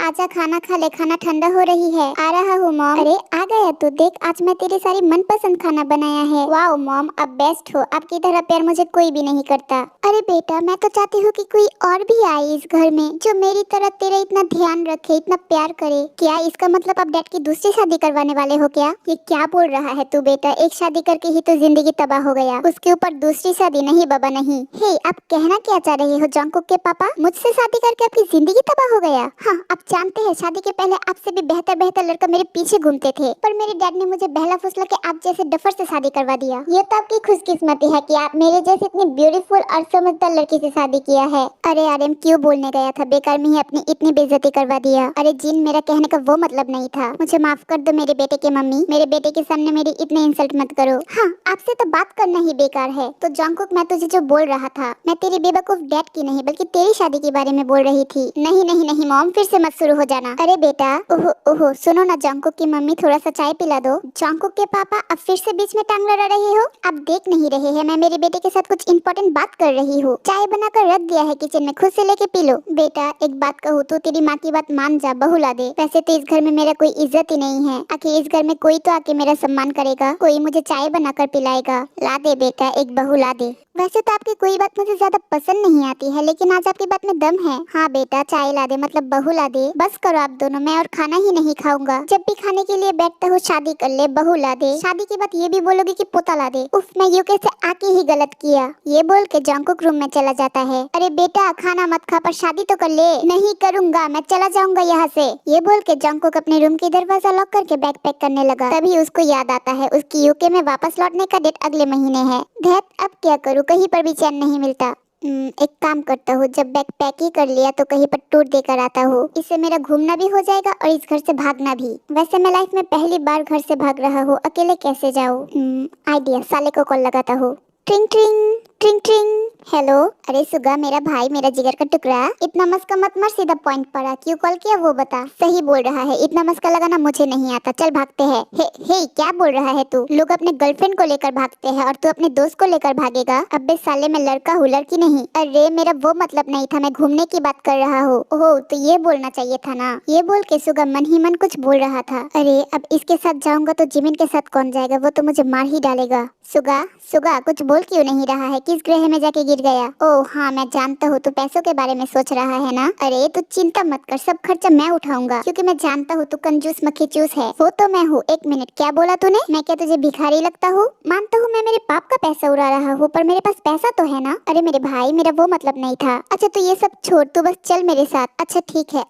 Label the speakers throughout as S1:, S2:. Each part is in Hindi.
S1: आजा खाना खा ले, खाना ठंडा हो रही है। आ रहा हूँ मॉम। अरे आ गया तू, देख आज मैं तेरे सारी मनपसंद खाना बनाया है। वाओ मॉम, अब बेस्ट हो, आपकी तरह प्यार मुझे कोई भी नहीं करता। अरे बेटा मैं तो चाहती हूँ कि कोई और भी आए इस घर में जो मेरी तरह तेरा इतना ध्यान रखे, इतना प्यार करे। क्या इसका मतलब आप डैड की दूसरी शादी करवाने वाले हो क्या? ये क्या बोल रहा है तू बेटा, एक शादी करके ही तो जिंदगी तबाह हो गया, उसके ऊपर दूसरी शादी? नहीं बाबा नहीं। हे आप कहना क्या चाह रहे हो जंगकुक के पापा, मुझसे शादी करके आपकी जिंदगी तबाह हो गया? हाँ आप जानते हैं शादी के पहले आपसे भी बेहतर बेहतर लड़का मेरे पीछे घूमते थे, पर मेरे डैड ने मुझे बहला फुसला के आप जैसे डफर से शादी करवा दिया। ये तो आपकी खुशकिस्मती है कि आप मेरे जैसे इतनी ब्यूटीफुल और समझदार लड़की से शादी किया है। अरे आर्यन क्यों बोलने गया था, बेकार में ही अपनी इतनी बेइज्जती करवा दिया। अरे जिन, मेरा कहने का वो मतलब नहीं था, मुझे माफ कर दो मेरे बेटे के मम्मी, मेरे बेटे के सामने मेरी इतने इंसल्ट मत करो। हाँ आपसे तो बात करना ही बेकार है। तो जंगकुक मैं तुझे जो बोल रहा था, मैं तेरी बेवकूफ डैड की नहीं बल्कि तेरी शादी के बारे में बोल रही थी। नहीं नहीं नहीं मॉम, फिर से मत शुरू हो जाना। अरे बेटा ओहो ओहो सुनो ना, जंगकुक की मम्मी थोड़ा सा चाय पिला दो। जंगकुक के पापा अब फिर से बीच में टांग लड़ा रहे हो? आप देख नहीं रहे हैं मैं मेरे बेटे के साथ कुछ इंपॉर्टेंट बात कर रही हूँ। चाय बनाकर रख दिया है किचन में, खुद से लेके पी लो। बेटा एक बात कहूँ तो तेरी माँ की बात मान जा, बहू ला दे। वैसे तो इस घर में मेरा कोई इज्जत ही नहीं है, आखिर इस घर में कोई तो आके मेरा सम्मान करेगा, कोई मुझे चाय बनाकर पिलाएगा। ला दे बेटा, एक बहू ला दे। वैसे तो आपकी कोई बात मुझे ज्यादा पसंद नहीं आती है, लेकिन आज आपकी बात में दम है। हाँ बेटा चाय ला दे, मतलब बहू ला दे। बस करो आप दोनों, मैं और खाना ही नहीं खाऊंगा। जब भी खाने के लिए बैठता हूँ शादी कर ले, बहू ला दे। शादी के बाद ये भी बोलोगे कि पोता ला दे। उफ, मैं यूके से आके ही गलत किया। ये बोल के जंगकुक रूम में चला जाता है। अरे बेटा खाना मत खा पर शादी तो कर ले। नहीं करूंगा, मैं चला जाऊंगा यहाँ से। ये बोल के जंगकुक अपने रूम की दरवाजा लॉक करके बैग पैक करने लगा। तभी उसको याद आता है उसकी यूके में वापस लौटने का डेट अगले महीने है। धैत, अब क्या करूँ, कहीं पर भी चैन नहीं मिलता। एक काम करता हूँ, जब बैग पैक ही कर लिया तो कहीं पर टूर देकर आता हूँ। इससे मेरा घूमना भी हो जाएगा और इस घर से भागना भी। वैसे मैं लाइफ में पहली बार घर से भाग रहा हूँ, अकेले कैसे जाऊँ? आइडिया, साले को कॉल लगाता हूँ। ट्रिंग ट्रिंग ट्रिंग ट्रिंग। हेलो। अरे सुगा मेरा भाई, मेरा जिगर का टुकड़ा, इतना मस्का मत मार, सीधा पॉइंट पड़ा। क्यों कॉल किया वो बता। सही बोल रहा है, इतना मस्का लगाना मुझे नहीं आता, चल भागते हैं। हे क्या बोल रहा है तू? लोग अपने गर्लफ्रेंड को लेकर भागते हैं और तू अपने दोस्त को लेकर भागेगा? अबे साले मैं लड़का हूँ, लड़की नहीं। अरे मेरा वो मतलब नहीं था, मैं घूमने की बात कर रहा हूँ। ओह तो ये बोलना चाहिए था ना। ये बोल के सुगा मन ही मन कुछ बोल रहा था। अरे अब इसके साथ जाऊंगा तो जिमिन के साथ कौन जाएगा, वो तो मुझे मार ही डालेगा। सुगा सुगा कुछ बोल क्यों नहीं रहा है, किस ग्रह में जाके गिर गया? ओह हाँ मैं जानता हूँ, तू पैसों के बारे में सोच रहा है ना। अरे तू चिंता मत कर, सब खर्चा मैं उठाऊंगा, क्योंकि मैं जानता हूँ तू कंजूस मक्खी चूस है। वो तो मैं हूँ। एक मिनट, क्या बोला तूने? मैं क्या तुझे भिखारी लगता हूँ? मानता हूँ मैं मेरे बाप का पैसा उड़ा रहा हूँ, पर मेरे पास पैसा तो है ना। अरे मेरे भाई मेरा वो मतलब नहीं था। अच्छा तो ये सब छोड़, तू बस चल मेरे साथ। अच्छा ठीक है।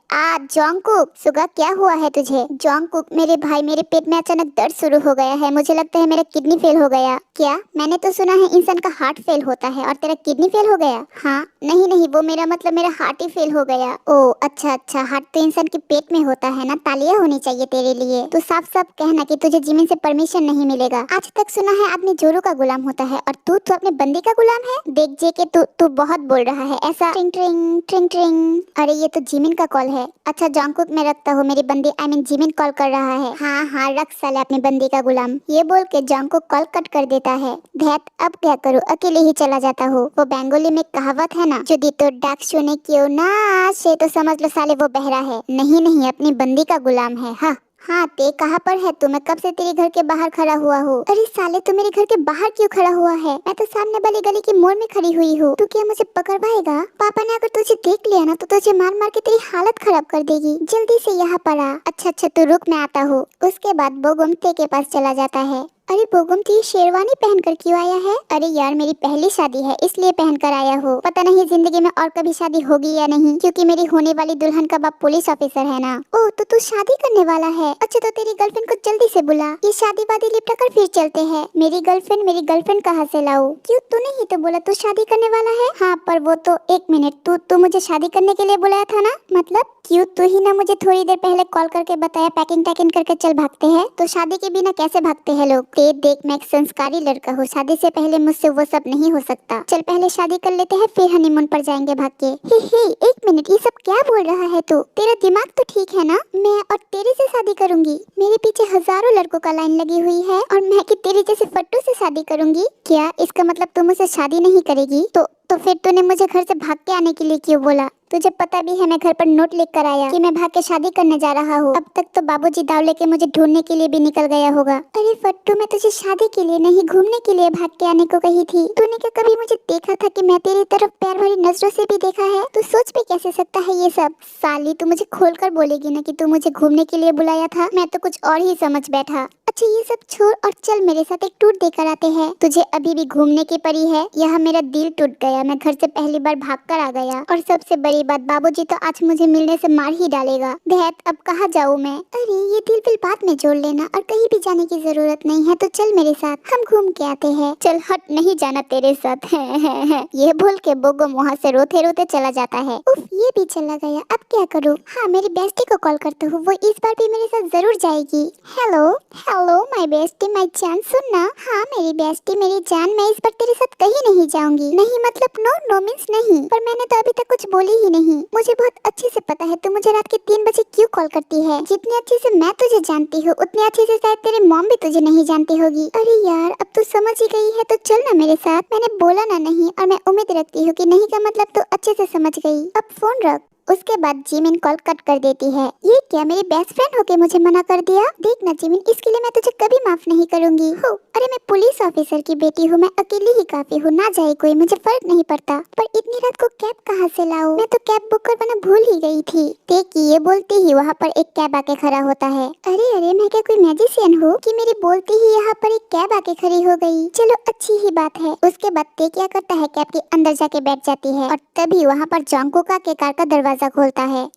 S1: जंगकुक। सुगा क्या हुआ है तुझे? जंगकुक मेरे भाई, मेरे पेट में अचानक दर्द शुरू हो गया है, मुझे लगता है मेरा किडनी फेल हो गया। क्या? मैंने तो सुना है इंसान का हार्ट फेल होता है और तेरा किडनी फेल हो गया? हाँ नहीं वो मेरा मतलब मेरा हार्ट ही फेल हो गया। ओह अच्छा अच्छा, हार्ट तो इंसान के पेट में होता है ना। तालियां होनी चाहिए तेरे लिए। तू साफ साफ कहना कि तुझे जिमिन से परमिशन नहीं मिलेगा। आज तक सुना है आदमी जोरू का गुलाम होता है और तू अपने बंदी का गुलाम है। देख जे के तू बहुत बोल रहा है ऐसा। ट्रिंग ट्रिंग ट्रिंग ट्रिंग। अरे ये तो जिमिन का कॉल है। अच्छा जंगकुक मैं रखता हूँ, मेरी बंदी आई मीन जिमिन कॉल कर रहा है। हाँ रख साले अपनी बंदी का गुलाम। ये बोल के जंगकुक कॉल कट कर देता है। धैत, अब क्या करूँ, अकेले ही चला जाता हूँ। वो बंगाली में कहावत है ना, जो तो डाक सुने क्यों ना से, तो समझ लो साले वो बहरा है। नहीं अपनी बंदी का गुलाम है। हाँ ते कहाँ पर है तू? मैं कब से तेरे घर के बाहर खड़ा हुआ हूँ। अरे साले तू मेरे घर के बाहर क्यों खड़ा हुआ है? मैं तो सामने वाली गली की मोड़ में खड़ी हुई हूँ। तू क्या मुझे पकड़वाएगा? पापा ने अगर तुझे देख लिया ना तो तुझे मार मार के तेरी हालत खराब कर देगी। जल्दी से यहाँ पर आ। अच्छा तू रुक, मैं आता हूँ। उसके बाद बोगम ते के पास चला जाता है। अरे बोगम तू ये शेरवानी पहनकर क्यों आया है? अरे यार मेरी पहली शादी है इसलिए पहनकर आया हूँ। पता नहीं जिंदगी में और कभी शादी होगी या नहीं, क्योंकि मेरी होने वाली दुल्हन का बाप पुलिस ऑफिसर है ना। ओह तो तू शादी करने वाला है? अच्छा तो तेरी गर्लफ्रेंड को जल्दी से बुला, ये शादी वादी लिपटा कर फिर चलते हैं। मेरी गर्लफ्रेंड कहाँ से लाऊं? क्यों तूने ही तो बोला तू शादी करने वाला है। हाँ पर वो तो एक मिनट, तू मुझे शादी करने के लिए बुलाया था ना? मतलब क्यों? तू ही ना मुझे थोड़ी देर पहले कॉल करके बताया पैकिंग टैकिंग करके चल भागते हैं। तो शादी के बिना कैसे भागते हैं लोग? देख मैं एक संस्कारी लड़का हूँ, शादी से पहले मुझसे वो सब नहीं हो सकता। चल पहले शादी कर लेते हैं फिर हनीमून पर जाएंगे भाग के। हे एक मिनट, ये सब क्या बोल रहा है तू? तेरा दिमाग तो ठीक है ना? मैं और तेरे से शादी करूंगी? मेरे पीछे हजारों लड़कों का लाइन लगी हुई है और मैं कि तेरे जैसे फट्टू से शादी करूंगी? क्या इसका मतलब तू मुझसे शादी नहीं करेगी? तो फिर तूने मुझे घर से भाग के आने के लिए क्यों बोला? तुझे पता भी है मैं घर पर नोट लिख कर आया कि मैं भाग के शादी करने जा रहा हूँ। अब तक तो बाबूजी दाव लेके मुझे ढूंढने के लिए भी निकल गया होगा। अरे फट्टू, मैं तुझे शादी के लिए नहीं घूमने के लिए भाग के आने को कही थी। तूने क्या कभी मुझे देखा था कि मैं तेरी तरफ प्यार भरी नजरों से भी देखा है? तू सोच भी कैसे सकता है ये सब? साली, तू मुझे खोलकर बोलेगी ना कि तू मुझे घूमने के लिए बुलाया था? मैं तो कुछ और ही समझ बैठा। अच्छा ये सब छोड़ और चल मेरे साथ एक टूर देकर आते हैं। तुझे अभी भी घूमने की पड़ी है? यह मेरा दिल टूट गया। मैं घर से पहली बार भागकर आ गया और सबसे बड़ी बात, बाबूजी तो आज मुझे मिलने से मार ही डालेगा। दैट, अब कहाँ जाऊँ मैं? अरे ये दिल फिल बाद में जोड़ लेना और कहीं भी जाने की जरूरत नहीं है। तो चल मेरे साथ, हम घूम के आते हैं। चल हट, नहीं जाना तेरे साथ। है। ये बोल के बोगम वहाँ से रोते रोते चला जाता है। उफ, ये भी चला गया, अब क्या करूँ? हाँ, मेरी बेस्टी को कॉल करता हूँ, वो इस बार भी मेरे साथ जरूर जाएगी। Hello hello my bestie, my जान, सुन ना। हाँ मेरी बेस्टी, मेरी जान, मैं इस बार तेरे साथ कहीं नहीं जाऊंगी। नहीं मतलब नो, नो मीन्स नहीं। पर मैंने तो अभी तक कुछ बोली ही नहीं। मुझे बहुत अच्छे से पता है तू मुझे रात के 3 बजे क्यों कॉल करती है। जितनी अच्छे से मैं तुझे जानती हूँ उतनी अच्छे से शायद तेरी मॉम भी तुझे नहीं जानती होगी। अरे यार, अब तू समझ ही गई है तो चल ना मेरे साथ। मैंने बोला ना नहीं, और मैं उम्मीद रखती हूँ कि नहीं का मतलब तू अच्छे से समझ गई। अब फोन रख। उसके बाद जिमिन कॉल कट कर देती है। ये क्या, मेरी बेस्ट फ्रेंड होके मुझे मना कर दिया? देख ना जिमिन, इसके लिए मैं तुझे कभी माफ नहीं करूंगी। हो, अरे मैं पुलिस ऑफिसर की बेटी हूँ, मैं अकेली ही काफी हूँ, ना जाए कोई मुझे फर्क नहीं पड़ता। पर इतनी रात को कैब कहाँ से लाऊं? मैं तो कैब बुक करवाना भूल ही गई थी। देख, ये बोलते ही वहाँ पर एक कैब आके खड़ा होता है। अरे अरे, मैं क्या कोई मैजिशियन हूँ कि मेरी बोलते ही यहाँ पर एक कैब आके खड़ी हो गई? चलो अच्छी ही बात है। उसके बाद ते क्या करता है, कैब के अंदर जाके बैठ जाती है और तभी वहाँ पर जंगकुक के कार का दरवाजा खोलता है।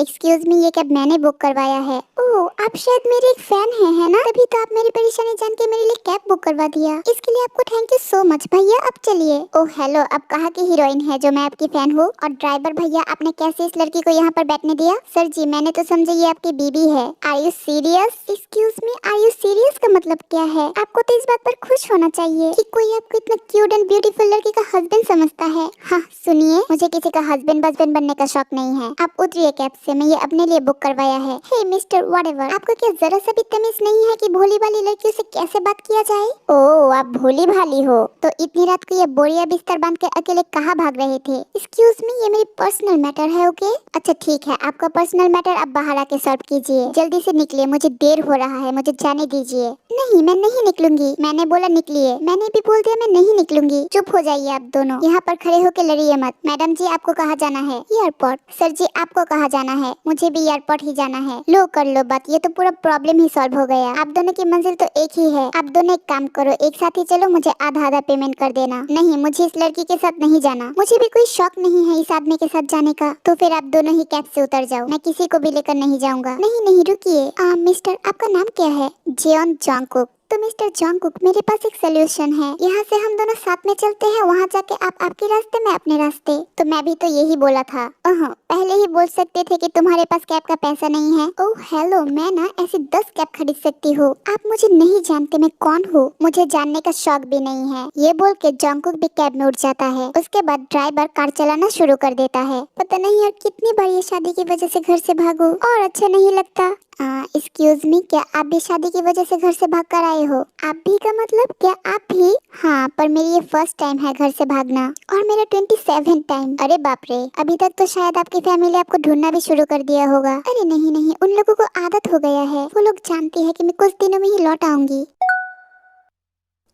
S1: एक्सक्यूज मी, ये कैब मैंने बुक करवाया है। ओह, आप शायद मेरे एक फैन है ना? तभी तो आप मेरी परेशानी जान के मेरे लिए कैब बुक करवा दिया। इसके लिए आपको थैंक यू सो मच भैया। अब चलिए। ओह हेलो, अब कहाँ की हीरोइन है जो मैं आपकी फैन हूँ? और ड्राइवर भैया, आपने कैसे इस लड़की को यहाँ पर बैठने दिया? सर जी, मैंने तो समझा ये आपकी बीबी है। Are you serious? Excuse me, are you serious का मतलब क्या है? आपको तो इस बात पर खुश होना चाहिए कि कोई आपको इतना क्यूट एंड ब्यूटीफुल लड़की का हस्बैंड समझता है। हाँ सुनिए, मुझे किसी का हस्बैंड बस्बैंड बनने का शौक नहीं है। आप उतरिए कैब से, मैं ये अपने लिए बुक करवाया है। हे मिस्टर व्हाटएवर, आपको क्या जरा सा भी तमीज नहीं है कि भोली भाली लड़कियों से कैसे बात किया जाए? ओह, आप भोली भाली हो तो इतनी रात को ये बोरिया बिस्तर बांध के अकेले कहाँ भाग रहे थे? एक्सक्यूज मी, ये मेरी पर्सनल मैटर है। ओके, अच्छा ठीक है, आपका पर्सनल मैटर अब बाहर आके सॉल्व कीजिए। जल्दी से निकलिए, मुझे देर हो रहा है, मुझे जाने दीजिए। नहीं, मैं नहीं निकलूंगी। मैंने बोला निकलिए। मैंने भी बोल दिया मैं नहीं निकलूंगी। चुप हो जाइए आप दोनों, यहाँ पर खड़े होके लड़िए मत। मैडम जी, आपको कहाँ जाना है? एयरपोर्ट। सर जी, आपको कहाँ जाना है? मुझे भी एयरपोर्ट ही जाना है। लो कर लो बात, ये तो पूरा प्रॉब्लम ही सॉल्व हो गया। आप दोनों की मंजिल तो एक ही है। आप दोनों एक काम करो, एक साथ ही चलो, मुझे आधा आधा पेमेंट कर देना। नहीं, मुझे इस लड़की के साथ नहीं जाना। मुझे भी कोई शौक नहीं है इस आदमी के साथ जाने का। तो फिर आप दोनों ही कैब से उतर जाओ, मैं किसी को भी लेकर नहीं जाऊंगा। नहीं नहीं रुकिए, मिस्टर, आपका नाम क्या है? जेओन जंगकुक। तो मिस्टर जंगकुक, मेरे पास एक सोल्यूशन है। यहाँ से हम दोनों साथ में चलते हैं, वहाँ जाके आप आपके रास्ते, मैं अपने रास्ते। तो मैं भी तो यही बोला था। पहले ही बोल सकते थे कि तुम्हारे पास कैब का पैसा नहीं है। ओह हेलो, मैं ना ऐसी 10 कैब खरीद सकती हूँ। आप मुझे नहीं जानते मैं कौन हूँ, मुझे जानने का शौक भी नहीं है। ये बोल के जंगकुक भी कैब में उठ जाता है। उसके बाद ड्राइवर कार चलाना शुरू कर देता है। पता नहीं यार कितनी बार ये शादी की वजह से घर से भागो और अच्छा नहीं लगता। एक्सक्यूज मी, क्या आप भी शादी की वजह से घर से भाग कर आए हो? आप भी का मतलब क्या आप भी? हाँ, पर मेरी ये फर्स्ट टाइम है घर से भागना और मेरा 27 टाइम। अरे बाप रे, अभी तक तो शायद आपकी फैमिली आपको ढूंढना भी शुरू कर दिया होगा। अरे नहीं नहीं, उन लोगों को आदत हो गया है। वो लोग जानते हैं कि मैं कुछ दिनों में ही लौट आऊंगी।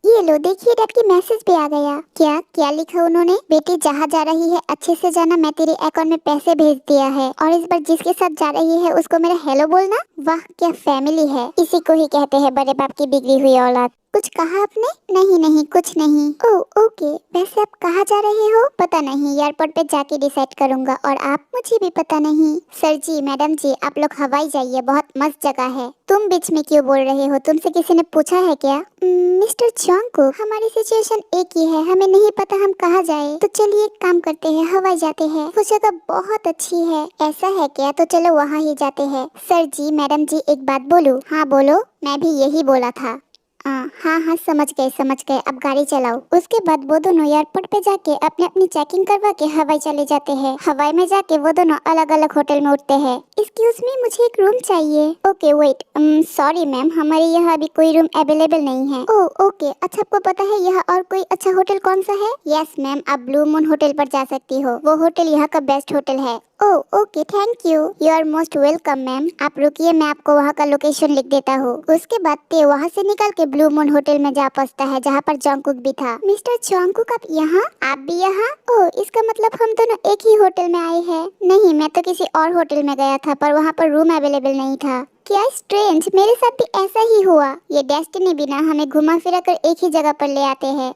S1: ये लो देखिए, डैड की मैसेज भी आ गया। क्या क्या लिखा उन्होंने? बेटी जहाँ जा रही है अच्छे से जाना, मैं तेरे अकाउंट में पैसे भेज दिया है और इस बार जिसके साथ जा रही है उसको मेरा हेलो बोलना। वाह क्या फैमिली है, इसी को ही कहते हैं बड़े बाप की बिगड़ी हुई औलाद। कुछ कहा आपने? नहीं नहीं कुछ नहीं। ओह ओके, वैसे आप कहाँ जा रहे हो? पता नहीं, एयरपोर्ट पे जाके डिसाइड करूंगा। और आप? मुझे भी पता नहीं। सर जी, मैडम जी, आप लोग हवाई जाइए, बहुत मस्त जगह है। तुम बीच में क्यों बोल रहे हो? तुमसे किसी ने पूछा है क्या? मिस्टर जंगकुक, हमारी सिचुएशन एक ही है, हमें नहीं पता हम कहाँ जाए। तो चलिए एक काम करते हैं, हवाई जाते हैं, वो जगह बहुत अच्छी है। ऐसा है क्या? तो चलो वहाँ ही जाते हैं। सर जी, मैडम जी, एक बात बोलूं? हाँ बोलो। मैं भी यही बोला था। हाँ हाँ समझ गए, अब गाड़ी चलाओ। उसके बाद वो दोनों एयरपोर्ट पे जाके अपनी अपनी चेकिंग करवा के हवाई चले जाते हैं। हवाई में जाके वो दोनों अलग अलग होटल में उठते हैं। एक्सक्यूज मी, मुझे एक रूम चाहिए। ओके वेट, सॉरी मैम, हमारे यहाँ अभी कोई रूम अवेलेबल नहीं है। ओह ओके, अच्छा आपको पता है यहाँ और कोई अच्छा होटल कौन सा है? यस मैम, आप ब्लू मून होटल पर जा सकती हो, वो होटल यहाँ का बेस्ट होटल है। Oh okay, thank you are most welcome ma'am. आप रुकिए, मैं आपको वहाँ का लोकेशन लिख देता हूँ। उसके बाद ते वहाँ से निकल के ब्लू मून होटल में जा पहुँचता है जहाँ पर जंगकुक भी था। मिस्टर जंगकुक, आप यहाँ? आप भी यहाँ? ओह, इसका मतलब हम दोनों एक ही होटल में आए हैं। नहीं, मैं तो किसी और होटल में गया था पर वहाँ पर रूम अवेलेबल नहीं था। क्या स्ट्रेंज, मेरे साथ भी ऐसा ही हुआ। ये डेस्टिनी भी ना हमें घुमा फिरा कर एक ही जगह पर ले आते हैं।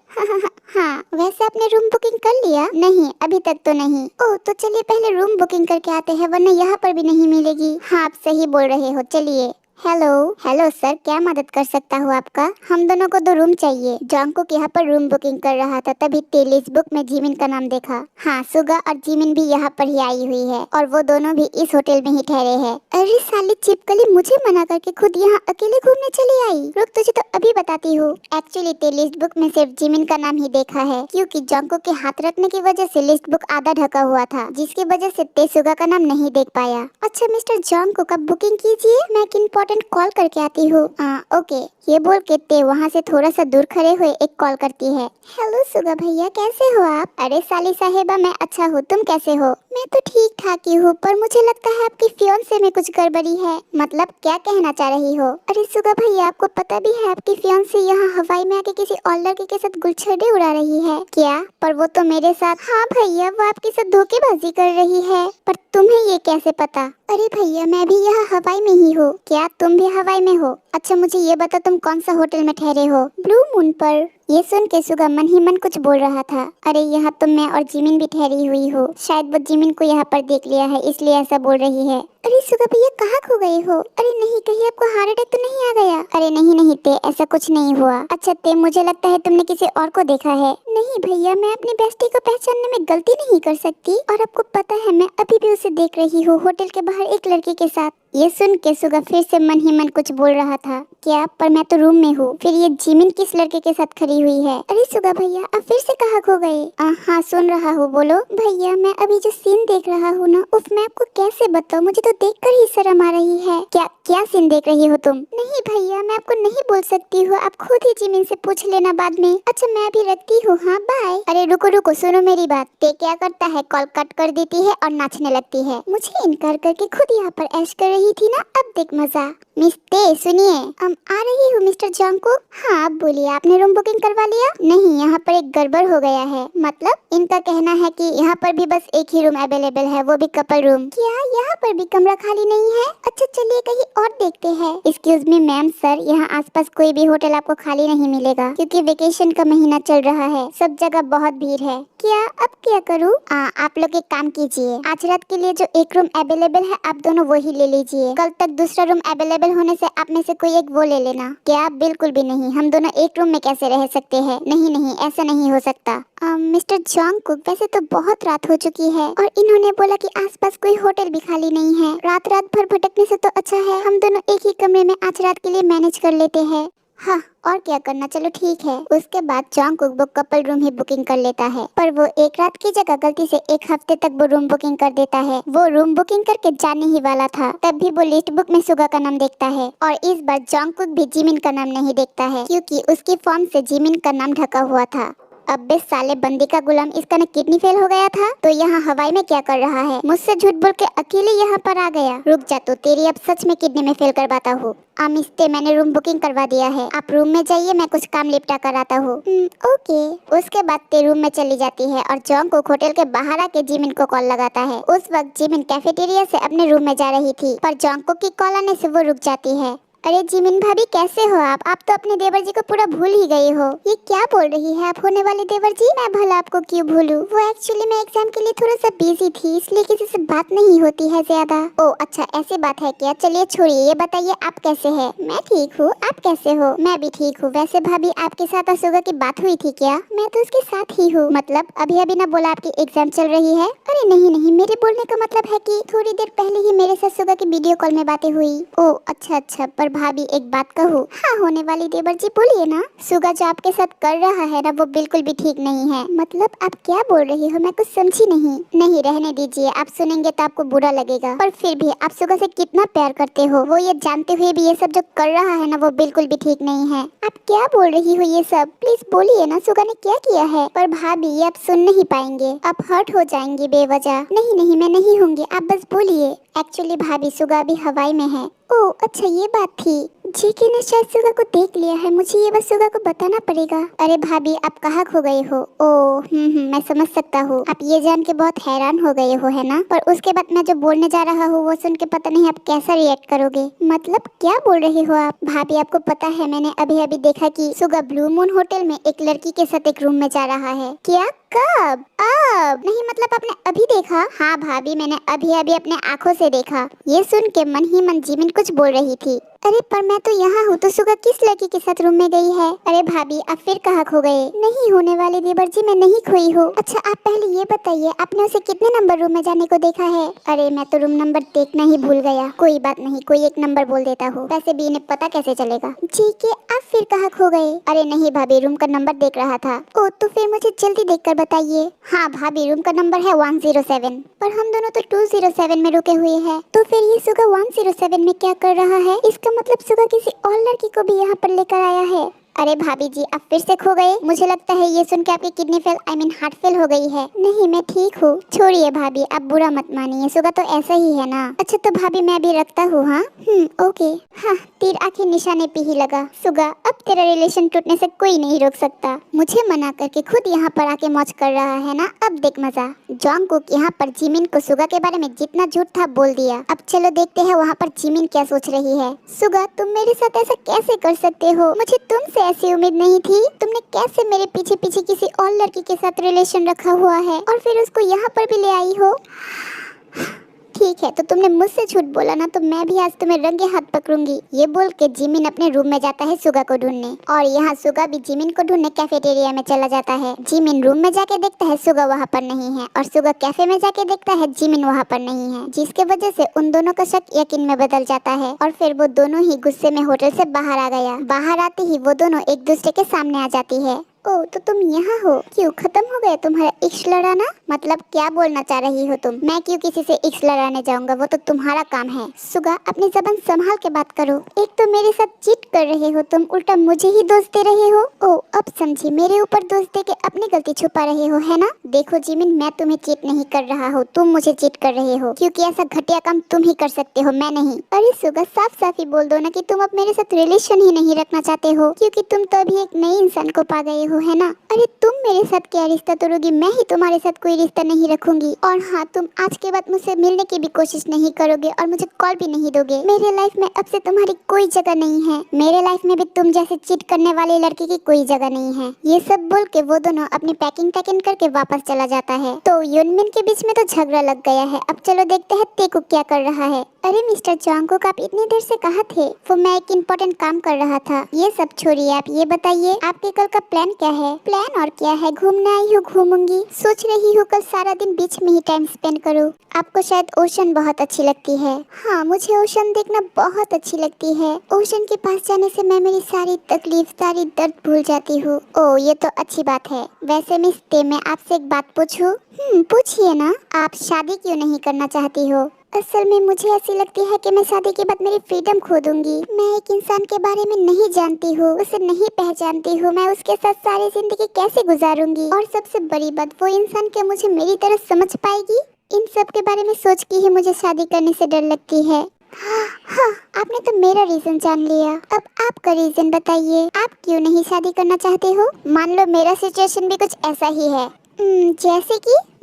S1: हाँ, वैसे आपने रूम बुकिंग कर लिया? नहीं, अभी तक तो नहीं। ओह, तो चलिए पहले रूम बुकिंग करके आते हैं, वरना यहाँ पर भी नहीं मिलेगी। हाँ, आप सही बोल रहे हो, चलिए। हेलो सर, क्या मदद कर सकता हूँ आपका? हम दोनों को 2 रूम चाहिए। जंगकुक यहाँ पर रूम बुकिंग कर रहा था, तभी टेलिस बुक में जिमिन का नाम देखा। हाँ, सुगा और जिमिन भी यहाँ पर ही आई हुई है और वो दोनों भी इस होटल में ही ठहरे हैं। अरे साली चिपकली, मुझे मना करके खुद यहाँ अकेले घूमने चली आई। रुक, तुझे तो अभी बताती हूँ। एक्चुअली टेलिस बुक में सिर्फ जिमिन का नाम ही देखा है, क्योंकि जंगकुक के हाथ रखने की वजह से लिस्ट बुक आधा ढका हुआ था, जिसकी वजह से तेसुगा का नाम नहीं देख पाया। अच्छा मिस्टर जंगकुक, आप बुकिंग कीजिए, मैं कॉल करके आती हूँ। ओके, ये बोल के ते वहाँ से थोड़ा सा दूर खड़े हुए एक कॉल करती है। हेलो सुगा भैया, कैसे हो आप? अरे साली साहेबा, मैं अच्छा हूँ, तुम कैसे हो? मैं तो ठीक ठाक ही हूँ, पर मुझे लगता है आपकी फियांसे में कुछ गड़बड़ी है। मतलब क्या कहना चाह रही हो? अरे सुगा भैया, आपको पता भी है आपकी फियांसे यहाँ हवाई में आके किसी और लड़के के साथ गुलछड़े उड़ा रही है? क्या? पर वो तो मेरे साथ। हाँ भैया, वो आपके साथ धोखेबाजी कर रही है, पर तुम्हें ये कैसे पता? अरे भैया, मैं भी यहाँ हवाई में ही हूँ। क्या तुम भी हवाई में हो? अच्छा मुझे ये बता, तुम कौन सा होटल में ठहरे हो? ब्लू मून पर। ये सुन के सुगा मन ही मन कुछ बोल रहा था। अरे यहाँ तो मैं और जिमिन भी ठहरी हुई हो, शायद वो जिमिन को यहाँ पर देख लिया है इसलिए ऐसा बोल रही है। अरे सुगा भैया, कहाँ खो गए हो? अरे नहीं, कहीं आपको हार्ट अटैक तो नहीं आ गया? अरे नहीं ते, ऐसा कुछ नहीं हुआ। अच्छा ते, मुझे लगता है तुमने किसी और को देखा है। नहीं भैया, मैं अपनी बेस्टी को पहचानने में गलती नहीं कर सकती, और आपको पता है मैं अभी भी उसे देख रही हूँ होटल के बाहर एक लड़के के साथ। ये सुन के सुगा फिर से मन ही मन कुछ बोल रहा था। क्या? पर मैं तो रूम में हूँ, फिर ये जिमिन किस लड़के के साथ खड़ी हुई है? अरे सुगा भैया, आप फिर से कहाँ खो गए? हाँ सुन रहा हूँ, बोलो। भैया, मैं अभी जो सीन देख रहा हूँ ना, उफ, मैं आपको कैसे बताऊँ, मुझे तो देखकर ही शर्म आ रही है। क्या सीन देख रही हो तुम? नहीं भैया, मैं आपको नहीं बोल सकती हूँ, आप खुद ही जिमिन से पूछ लेना बाद में। अच्छा मैं अभी रखती हूँ, हाँ बाय। अरे रुको, सुनो मेरी बात। ते क्या करता है, कॉल कट कर देती है और नाचने लगती है। मुझे इनकार करके खुद यहाँ पर ऐश कर रही थी ना, अब देख मजा। मिस ते सुनिए, आ रही हूँ मिस्टर जंगकुक। हाँ आप बोलिए, आपने रूम बुकिंग करवा लिया? नहीं, यहाँ पर एक गड़बड़ हो गया है। मतलब? इनका कहना है कि यहाँ पर भी बस एक ही रूम अवेलेबल है, वो भी कपल रूम। क्या यहाँ पर भी कमरा खाली नहीं है? अच्छा चलिए कहीं और देखते हैं। एक्सक्यूज मी मैम सर, यहाँ आसपास कोई भी होटल आपको खाली नहीं मिलेगा, क्योंकि वेकेशन का महीना चल रहा है, सब जगह बहुत भीड़ है। क्या? अब क्या करूँ? आप लोग एक काम कीजिए, आज रात के लिए जो एक रूम अवेलेबल है आप दोनों वही ले लीजिए, कल तक दूसरा रूम अवेलेबल होने से आप में से कोई एक वो ले लेना। क्या? बिल्कुल भी नहीं, हम दोनों एक रूम में कैसे रह सकते हैं? नहीं, ऐसा नहीं हो सकता। मिस्टर जंगकुक, वैसे तो बहुत रात हो चुकी है और इन्होंने बोला कि आसपास कोई होटल भी खाली नहीं है। रात भर भटकने से तो अच्छा है हम दोनों एक ही कमरे में आज रात के लिए मैनेज कर लेते हैं। हाँ, और क्या करना, चलो ठीक है। उसके बाद जंगकुक वो कपल रूम ही बुकिंग कर लेता है, पर वो एक रात की जगह गलती से एक हफ्ते तक वो रूम बुकिंग कर देता है। वो रूम बुकिंग करके जाने ही वाला था, तब भी वो लिस्ट बुक में सुगा का नाम देखता है, और इस बार जंगकुक भी जिमिन का नाम नहीं देखता है, क्योंकि उसकी फॉर्म से जिमिन का नाम ढका हुआ था। अबे साले बंदी का गुलाम, इसका ना किडनी फेल हो गया था, तो यहाँ हवाई में क्या कर रहा है? मुझसे झूठ बोल के अकेले यहाँ पर आ गया। रुक जा, तो तेरी अब सच में किडनी में फेल करवाता हूँ। आमिस्ते, मैंने रूम बुकिंग करवा दिया है, आप रूम में जाइए, मैं कुछ काम निपटा कर आता हूँ। ओके। उसके बाद ते रूम में चली जाती है और जंगकुक होटल के बाहर आके जिमिन को कॉल लगाता है। उस वक्त जिमिन कैफेटेरिया से अपने रूम में जा रही थी, पर जंगकुक की कॉल आने से वो रुक जाती है। अरे जिमिन भाभी, कैसे हो आप तो अपने देवर जी को पूरा भूल ही गई हो। ये क्या बोल रही है आप, होने वाले देवर जी? मैं भला आपको क्यों भूलूं? वो एक्चुअली मैं एग्जाम के लिए थोड़ा सा बिजी थी, इसलिए किसी से बात नहीं होती है ज्यादा। ओ अच्छा, ऐसी बात है क्या? चलिए छोड़िए, ये बताइए आप कैसे हैं? मैं ठीक हूँ, आप कैसे हो? मैं भी ठीक हूँ। वैसे भाभी, आपके साथ असुगा की बात हुई थी क्या? मैं तो उसके साथ ही हूँ। मतलब अभी ना बोला आपकी एग्जाम चल रही है? अरे नहीं, मेरे बोलने का मतलब है कि थोड़ी देर पहले ही मेरे साथ सुगा की वीडियो कॉल में बातें हुई। ओ अच्छा, पर पर भाभी एक बात कहूँ, हाँ होने वाली देवर जी बोलिए ना। सुगा जो आपके साथ कर रहा है ना वो बिल्कुल भी ठीक नहीं है। मतलब आप क्या बोल रही हो, मैं कुछ समझी नहीं। नहीं रहने दीजिए, आप सुनेंगे तो आपको बुरा लगेगा। पर फिर भी आप सुगा से कितना प्यार करते हो, वो ये जानते हुए भी ये सब जो कर रहा है ना वो बिल्कुल भी ठीक नहीं है। आप क्या बोल रही हो ये सब, प्लीज बोलिए ना सुगा ने क्या किया है। पर भाभी ये आप सुन नहीं पाएंगे, आप हर्ट हो जाएंगे बेवजह। नहीं नहीं मैं नहीं होंगी, आप बस बोलिए। एक्चुअली भाभी सुगा अभी हवाई में है। ओह अच्छा ये बात थी। जीके ने शायद सुगा को देख लिया है, मुझे ये बस सुगा को बताना पड़ेगा। अरे भाभी आप कहाँ खो गए हो। ओह मैं समझ सकता हूँ, आप ये जान के बहुत हैरान हो गए हो है ना। पर उसके बाद मैं जो बोलने जा रहा हूँ वो सुन के पता नहीं आप कैसा रिएक्ट करोगे। मतलब क्या बोल रहे हो आप। भाभी आपको पता है मैंने अभी अभी देखा कि सुगा ब्लू मून होटल में एक लड़की के साथ एक रूम में जा रहा है। क्या, कब, अब नहीं मतलब आपने अभी देखा। हाँ भाभी मैंने अभी अभी अपने आँखों से देखा। ये सुन के मन ही मन जिमिन कुछ बोल रही थी। अरे पर मैं तो यहाँ हूँ, तो सुगा किस लड़की के साथ रूम में गई है। अरे भाभी आप फिर कहाँ खो गए। नहीं होने वाले देवर जी मैं नहीं खोई हूँ। अच्छा आप पहले ये बताइए आपने उसे कितने नंबर रूम में जाने को देखा है। अरे मैं तो रूम नंबर देखना ही भूल गया। कोई बात नहीं, कोई एक नंबर बोल देता हूँ, वैसे भी इन्हें पता कैसे चलेगा। जी के आप फिर कहाँ खो गए। अरे नहीं भाभी रूम का नंबर देख रहा था। ओ तो फिर मुझे जल्दी देख कर बताइए। हाँ भाभी रूम का नंबर है 107, पर हम दोनों तो 207 में रुके हुए हैं। तो फिर ये सुगा 107 में क्या कर रहा है। इसका मतलब सुगा किसी और लड़की को भी यहाँ पर लेकर आया है। अरे भाभी जी आप फिर से खो गए। मुझे लगता है ये सुन के आपकी किडनी फेल हार्ट फेल हो गई है। नहीं मैं ठीक हूँ, छोड़िए भाभी आप बुरा मत मानिए, सुगा तो ऐसा ही है ना। अच्छा तो भाभी मैं अभी रखता हूँ। हाँ ओके। हाँ तीर आखिर निशाने पे ही लगा। सुगा अब तेरा रिलेशन टूटने से कोई नहीं रोक सकता। मुझे मना करके खुद यहाँ पर आके मौज कर रहा है ना, अब देख मजा। जॉन्गकुक यहाँ पर जिमिन को सुगा के बारे में जितना झूठ था बोल दिया। अब चलो देखते हैं वहाँ पर जिमिन क्या सोच रही है। सुगा तुम मेरे साथ ऐसा कैसे कर सकते हो, मुझे तुमसे ऐसी उम्मीद नहीं थी। तुमने कैसे मेरे पीछे पीछे किसी और लड़की के साथ रिलेशन रखा हुआ है और फिर उसको यहाँ पर भी ले आई हो। ठीक है तो तुमने मुझसे झूठ बोला ना, तो मैं भी आज तुम्हें रंगे हाथ पकड़ूंगी। ये बोल के जिमिन अपने रूम में जाता है सुगा को ढूंढने, और यहाँ सुगा भी जिमिन को ढूंढने कैफेटेरिया में चला जाता है। जिमिन रूम में जाके देखता है सुगा वहाँ पर नहीं है, और सुगा कैफे में जाके देखता है जिमिन वहाँ पर नहीं है, जिसके वजह से उन दोनों का शक यकीन में बदल जाता है। और फिर वो दोनों ही गुस्से में होटल से बाहर आ गया। बाहर आते ही वो दोनों एक दूसरे के सामने आ जाती है। ओ तो तुम यहाँ हो, क्यों खत्म हो गया तुम्हारा इश्क लड़ाना। मतलब क्या बोलना चाह रही हो तुम। मैं क्यों किसी से इश्क लड़ाने जाऊंगा, वो तो तुम्हारा काम है। सुगा अपनी जबान संभाल के बात करो। एक तो मेरे साथ चीट कर रहे हो तुम, उल्टा मुझे ही दोष दे रहे हो। ओ अब समझी, मेरे ऊपर दोष दे के अपनी गलती छुपा रहे हो है ना। देखो जिमिन मैं तुम्हें चीट नहीं कर रहा हूँ, तुम मुझे चीट कर रहे हो, क्योंकि ऐसा घटिया काम तुम ही कर सकते हो, मैं नहीं। अरे सुगा साफ साफ ही बोल दो ना कि तुम अब मेरे साथ रिलेशन ही नहीं रखना चाहते हो, क्योंकि तुम तो अभी एक नए इंसान को पा गए हो है ना। अरे तुम मेरे साथ क्या रिश्ता तोड़ोगी, मैं ही तुम्हारे साथ कोई रिश्ता नहीं रखूंगी। और हाँ तुम आज के बाद मुझसे मिलने की भी कोशिश नहीं करोगे और मुझे कॉल भी नहीं दोगे। मेरे लाइफ में अब से तुम्हारी कोई जगह नहीं है। मेरे लाइफ में भी तुम जैसे चीट करने वाले लड़के की कोई जगह नहीं है। ये सब बोल के वो दोनों अपनी पैकिंग करके वापस चला जाता है। तो युनमिन के बीच में तो झगड़ा लग गया है। अब चलो देखते हैं तेकुक क्या कर रहा है। अरे मिस्टर जॉन्गकुक आप इतनी देर से कहाँ थे। वो मैं एक इम्पोर्टेंट काम कर रहा था। ये सब छोड़िए, आप ये बताइए आपके कल का प्लान क्या है। प्लान और क्या है, घूमने आई हूँ घूमूंगी। सोच रही हूँ कल सारा दिन बीच में ही टाइम स्पेंड करूँ। आपको शायद ओशन बहुत अच्छी लगती है। हाँ मुझे ओशन देखना बहुत अच्छी लगती है। ओशन के पास जाने से मैं मेरी सारी तकलीफ सारी दर्द भूल जाती हूँ। ओ ये तो अच्छी बात है। वैसे मिस ते मैं आपसे एक बात पूछूं। पूछिए ना। आप शादी क्यों नहीं करना चाहती हो। असल में मुझे ऐसी लगती है कि मैं शादी के बाद मेरी फ्रीडम खो दूंगी। मैं एक इंसान के बारे में नहीं जानती हूँ, उसे नहीं पहचानती हूँ, मैं उसके साथ सारी जिंदगी कैसे गुजारूंगी। और सबसे बड़ी बात, वो इंसान क्या मुझे मेरी तरह समझ पाएगी। इन सब के बारे में सोच के ही मुझे शादी करने से डर लगती है। हाँ, आपने तो मेरा रीजन जान लिया। अब आपका रीजन बताइए, आप क्यों नहीं शादी करना चाहते हो। मान लो मेरा सिचुएशन भी कुछ ऐसा ही है।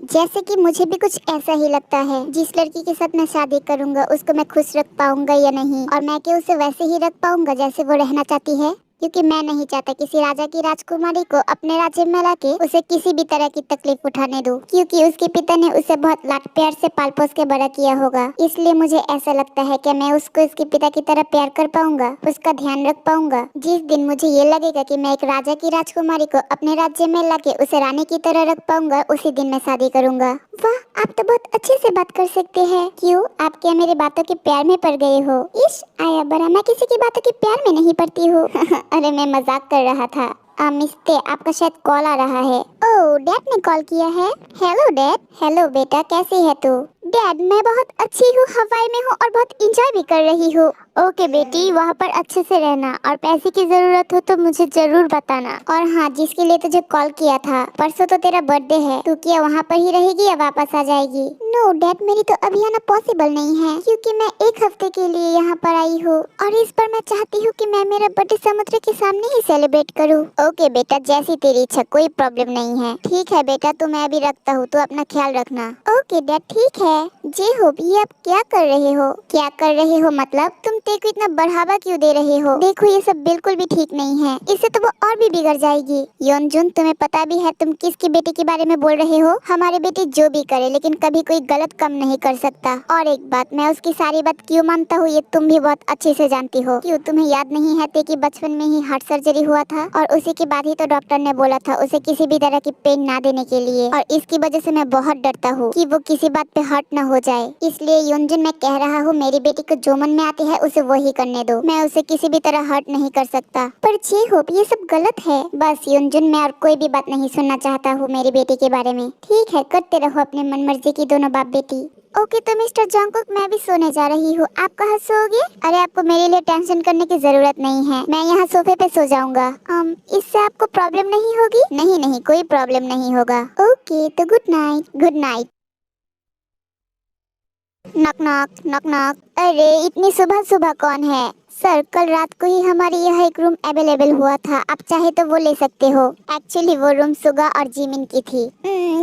S1: जैसे कि मुझे भी कुछ ऐसा ही लगता है। जिस लड़की के साथ मैं शादी करूंगा उसको मैं खुश रख पाऊंगा या नहीं, और मैं क्या उसे वैसे ही रख पाऊंगा जैसे वो रहना चाहती है। क्योंकि मैं नहीं चाहता किसी राजा की राजकुमारी को अपने राज्य में लाके उसे किसी भी तरह की तकलीफ उठाने दूं, क्योंकि उसके पिता ने उसे बहुत लाड प्यार से पाल पोस के बड़ा किया होगा। इसलिए मुझे ऐसा लगता है कि मैं उसको उसके पिता की तरह प्यार कर पाऊंगा, उसका ध्यान रख पाऊंगा। जिस दिन मुझे ये लगेगा कि मैं एक राजा की राजकुमारी को अपने राज्य में लाके उसे रानी की तरह रख पाऊंगा, उसी दिन मैं शादी करूंगा। वाह, आप तो बहुत अच्छे से बात कर सकते हैं। क्यों, आप क्या मेरी बातों के प्यार में पड़ गए हो? इश आया बरा, मैं किसी की बातों के प्यार में नहीं पड़ती हूँ। अरे मैं मजाक कर रहा था। मिस्ते, आपका शायद कॉल आ रहा है। ओह, डैड ने कॉल किया है। Hello dad. हेलो बेटा, कैसी है तू? डैड, मैं बहुत अच्छी हूँ, हवाई में हूँ और बहुत इंजॉय भी कर रही हूँ। ओके बेटी, वहाँ पर अच्छे से रहना और पैसे की जरूरत हो तो मुझे जरूर बताना। और हाँ, जिसके लिए तुझे कॉल किया था, परसों तो तेरा बर्थडे है, तू क्या वहाँ पर ही रहेगी या वापस आ जाएगी? नो डैड, मेरी तो अभी आना पॉसिबल नहीं है, क्योंकि मैं एक हफ्ते के लिए यहाँ पर आई हूँ और इस पर मैं चाहती हूँ कि मैं मेरा बर्थडे समुद्र के सामने ही सेलिब्रेट करूँ। ओके बेटा, जैसी तेरी इच्छा, कोई प्रॉब्लम नहीं है। ठीक है बेटा, तो मैं अभी रखता हूँ, तो अपना ख्याल रखना। ओके डैड, ठीक है। जे होप, ये आप क्या कर रहे हो? क्या कर रहे हो मतलब? तुम ते को इतना बढ़ावा क्यों दे रहे हो? देखो, ये सब बिल्कुल भी ठीक नहीं है, इससे तो वो और भी बिगड़ जाएगी। योनजुन, तुम्हें पता भी है तुम किसकी बेटी के बारे में बोल रहे हो? हमारी बेटी जो भी करे, लेकिन कभी कोई गलत काम नहीं कर सकता। और एक बात, मैं उसकी सारी बात क्यों मानता हूँ ये तुम भी बहुत अच्छे से जानती हो। क्यों, तुम्हें याद नहीं है कि बचपन में ही हार्ट सर्जरी हुआ था और उसी के बाद ही तो डॉक्टर ने बोला था उसे किसी भी तरह की पेन ना देने के लिए। और इसकी वजह से मैं बहुत डरता हूँ कि वो किसी बात पे हर्ट न हो जाए। इसलिए योनजुन, मैं कह रहा हूँ, मेरी बेटी को जो मन में आती है उसे वो ही करने दो। मैं उसे किसी भी तरह हर्ट नहीं कर सकता। पर जे होप, ये सब गलत है। बस योनजुन, मैं और कोई भी बात नहीं सुनना चाहता हूँ मेरी बेटी के बारे में। ठीक है, करते रहो अपने मन मर्जी की दोनों बाप बेटी। ओके तो मिस्टर जंगकुक, मैं भी सोने जा रही हूँ, आप कहाँ सोओगे? अरे आपको मेरे लिए टेंशन करने की जरूरत नहीं है, मैं यहाँ सोफे पे सो जाऊंगा। इससे आपको प्रॉब्लम नहीं होगी? नहीं नहीं, कोई प्रॉब्लम नहीं होगा। ओके तो good night. Good night. Knock knock knock knock. अरे इतनी सुबह सुबह कौन है? सर, कल रात को ही हमारे यहाँ एक रूम अवेलेबल हुआ था, आप चाहे तो वो ले सकते हो। एक्चुअली वो रूम सुगा और जिमिन की थी।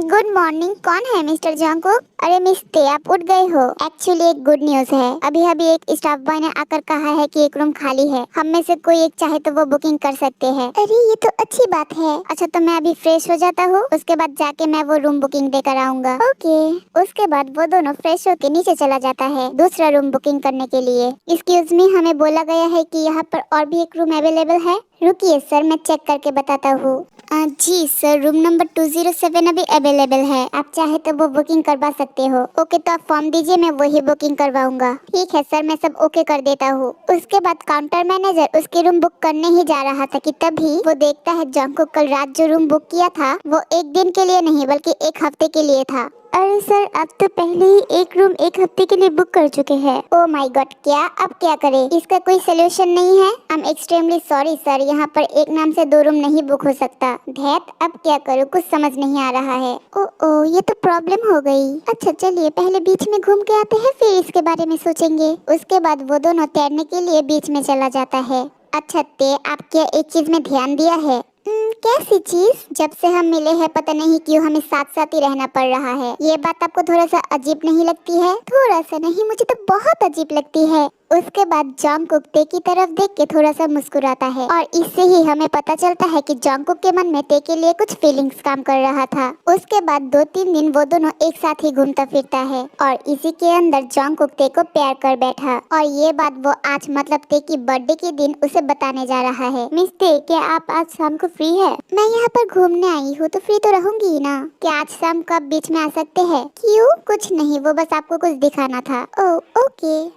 S1: गुड मॉर्निंग, कौन है मिस्टर जंगकुक? अरे मिस्ते, आप उठ गए हो? एक्चुअली एक गुड न्यूज है, अभी अभी एक स्टाफ बॉय ने आकर कहा है कि एक रूम खाली है, हम में से कोई एक चाहे तो वो बुकिंग कर सकते हैं। अरे ये तो अच्छी बात है। अच्छा, तो मैं अभी फ्रेश हो जाता हूँ, उसके बाद जाके मैं वो रूम बुकिंग देकर आऊंगा। ओके। उसके बाद वो दोनों फ्रेश होके नीचे चला जाता है दूसरा रूम बुकिंग करने के लिए। एक्सक्यूज मी, हमें बोला गया है कि यहाँ पर और भी एक रूम अवेलेबल है। रुकिए सर, मैं चेक करके बताता हूँ। जी सर, रूम नंबर 207 अभी अवेलेबल है, आप चाहे तो वो बुकिंग करवा सकते हो। ओके, तो आप फॉर्म दीजिए, मैं वही बुकिंग करवाऊंगा। ठीक है सर, मैं सब ओके कर देता हूँ। उसके बाद काउंटर मैनेजर उसकी रूम बुक करने ही जा रहा था कि तभी वो देखता है जंगकुक कल रात जो रूम बुक किया था वो एक दिन के लिए नहीं बल्कि एक हफ्ते के लिए था। अरे सर, आप तो पहले ही एक रूम एक हफ्ते के लिए बुक कर चुके हैं। ओह माय गॉड, क्या अब क्या करें? इसका कोई सोल्यूशन नहीं है? I am extremely sorry sir, यहाँ पर एक नाम से दो रूम नहीं बुक हो सकता। धैत, अब क्या करूँ, कुछ समझ नहीं आ रहा है। ओह, ये तो प्रॉब्लम हो गई। अच्छा चलिए, पहले बीच में घूम के आते हैं, फिर इसके बारे में सोचेंगे। उसके बाद वो दोनों तैरने के लिए बीच में चला जाता है। अच्छा ते, आप क्या एक चीज में ध्यान दिया है? कैसी चीज? जब से हम मिले हैं पता नहीं क्यों हमें साथ साथ ही रहना पड़ रहा है। ये बात आपको थोड़ा सा अजीब नहीं लगती है? थोड़ा सा नहीं, मुझे तो बहुत अजीब लगती है। उसके बाद जंगकुक ते की तरफ देख के थोड़ा सा मुस्कुराता है और इससे ही हमें पता चलता है कि जंगकुक के मन में ते के लिए कुछ फीलिंग्स काम कर रहा था। उसके बाद 2-3 दिन वो दोनों एक साथ ही घूमता फिरता है और इसी के अंदर जंगकुक ते को प्यार कर बैठा और ये बात वो आज मतलब ते की बर्थडे के दिन उसे बताने जा रहा है। मिस ते, क्या आप आज शाम को फ्री है? मैं यहाँ पर घूमने आई हूँ तो फ्री तो रहूंगी ही ना। क्या आज शाम को आप बीच में आ सकते हैं? क्यों? कुछ नहीं, वो बस आपको कुछ दिखाना था। ओह okay,